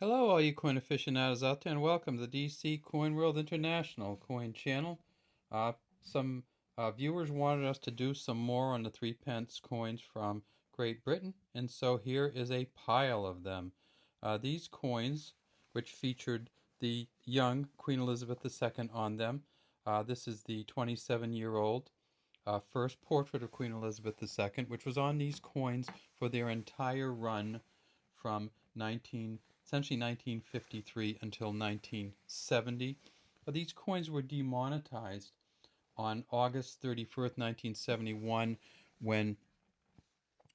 Hello, all you coin aficionados out there, and welcome to the DC Coin World International Coin Channel. Some viewers wanted us to do some more on the 3 pence coins from Great Britain, and so here is a pile of them. These coins, which featured the young Queen Elizabeth II on them, this is the 27-year-old first portrait of Queen Elizabeth II, which was on these coins for their entire run from essentially 1953 until 1970. These coins were demonetized on August 31st, 1971, when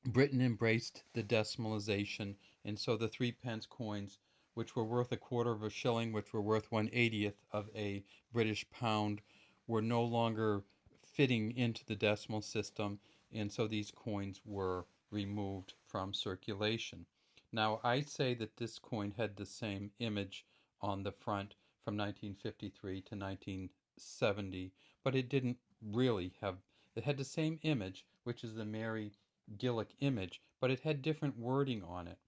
Britain embraced the decimalization, and so the 3 pence coins, which were worth a quarter of a shilling, which were worth 1/80th of a British pound, were no longer fitting into the decimal system, and so these coins were removed from circulation. Now, I say that this coin had the same image on the front from 1953 to 1970, but it didn't really have, it had the same image, which is the Mary Gillick image, but it had different wording on it.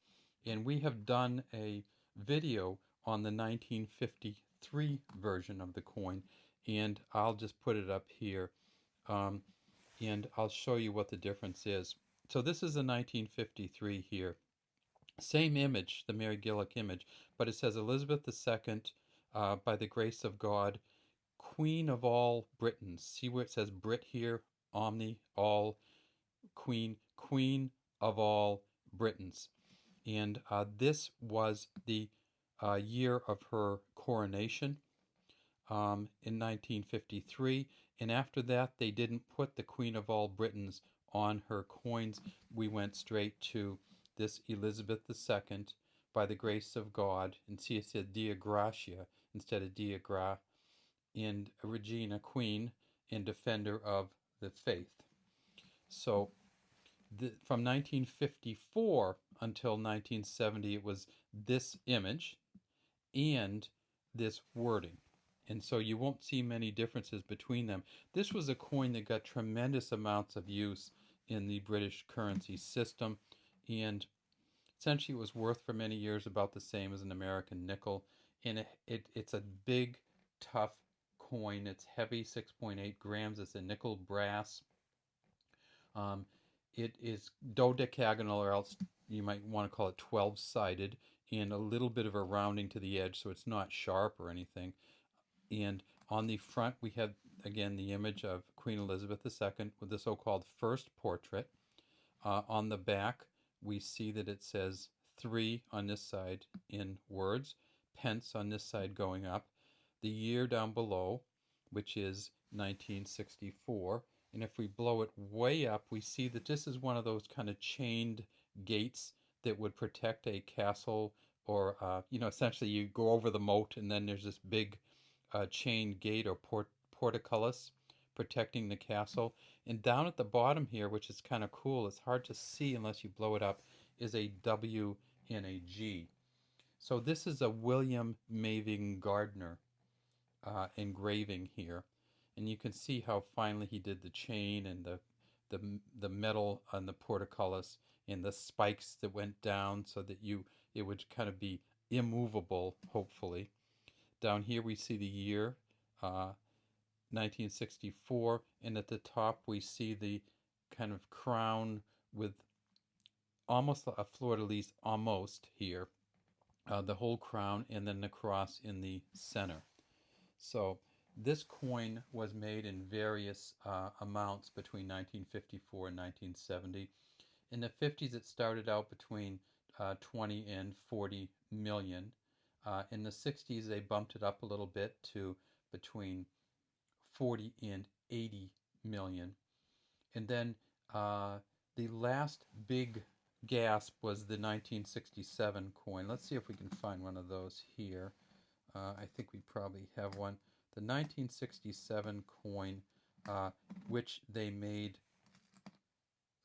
And we have done a video on the 1953 version of the coin, and I'll just put it up here, and I'll show you what the difference is. So this is a 1953 here. Same image, the Mary Gillick image, but it says Elizabeth II, by the grace of God, Queen of all Britons. See where it says Brit here? Omni, all, Queen of all Britons. And this was the year of her coronation in 1953. And after that, they didn't put the Queen of all Britons on her coins. We went straight to this Elizabeth II, by the grace of God. And see, it said Dea Gratia instead of Dea Gra, and Regina, Queen and Defender of the Faith. So from 1954 until 1970, it was this image and this wording. And so you won't see many differences between them. This was a coin that got tremendous amounts of use in the British currency system, and essentially it was worth for many years about the same as an American nickel. And it's a big, tough coin. It's heavy, 6.8 grams. It's a nickel brass. Um, it is dodecagonal, or else you might want to call it 12-sided, and a little bit of a rounding to the edge, so it's not sharp or anything. And on the front, we have, again, the image of Queen Elizabeth II with the so-called first portrait. On the back, we see that it says 3 on this side in words, pence on this side going up, the year down below, which is 1964. And if we blow it way up, we see that this is one of those kind of chained gates that would protect a castle, or, essentially you go over the moat and then there's this big chained gate or portcullis protecting the castle. And down at the bottom here, which is kind of cool, it's hard to see unless you blow it up, is a W and a G. So this is a William Maving Gardner engraving here, and you can see how finely he did the chain and the metal on the portcullis and the spikes that went down so that it would kind of be immovable, hopefully. Down here we see the year, 1964, and at the top we see the kind of crown with almost a fleur-de-lis, almost here, the whole crown, and then the cross in the center. So this coin was made in various amounts between 1954 and 1970. In the 50s, it started out between 20 and 40 million. In the 60s, they bumped it up a little bit to between 40 and 80 million. And then the last big gasp was the 1967 coin. Let's see if we can find one of those here. I think we probably have one. The 1967 coin, which they made,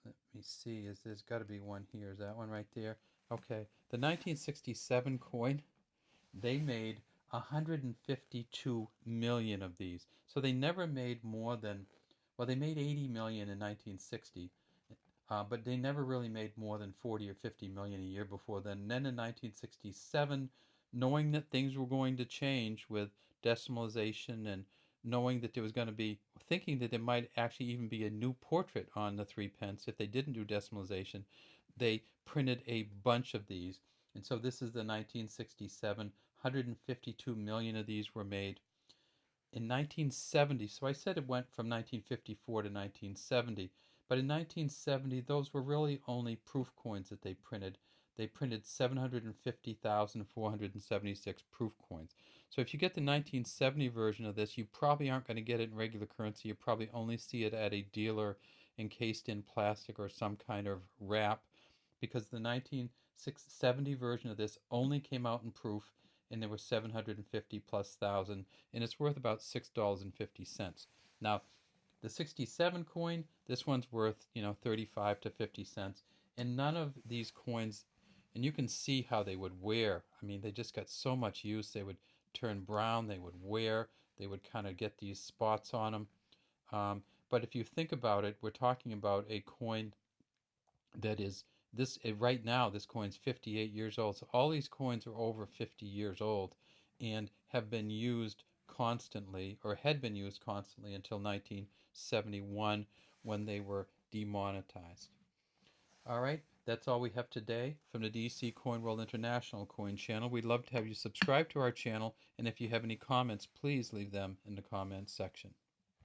let me see, there's got to be one here. Is that one right there? Okay. The 1967 coin, they made 152 million of these. So they never made more than, well, they made 80 million in 1960. but they never really made more than 40 or 50 million a year before then. And then in 1967, knowing that things were going to change with decimalization and knowing that there was going to be, thinking that there might actually even be a new portrait on the 3 pence if they didn't do decimalization, they printed a bunch of these. And so this is the 1967, 152 million of these were made. In 1970, so I said it went from 1954 to 1970, but in 1970, those were really only proof coins that they printed. They printed 750,476 proof coins. So if you get the 1970 version of this, you probably aren't going to get it in regular currency. You probably only see it at a dealer encased in plastic or some kind of wrap, because the 1970 version of this only came out in proof, and there were 750 plus thousand, and it's worth about $6.50. Now, the 67 coin, this one's worth 35 to 50 cents, and none of these coins, and you can see how they would wear. I mean, they just got so much use. They would turn brown, they would wear, they would kind of get these spots on them. But if you think about it, we're talking about a coin that is this right now. This coin's 58 years old. So all these coins are over 50 years old and have been used constantly, or had been used constantly until 1971 when they were demonetized. All right, that's all we have today from the DC Coin World International Coin Channel. We'd love to have you subscribe to our channel, and if you have any comments, please leave them in the comments section.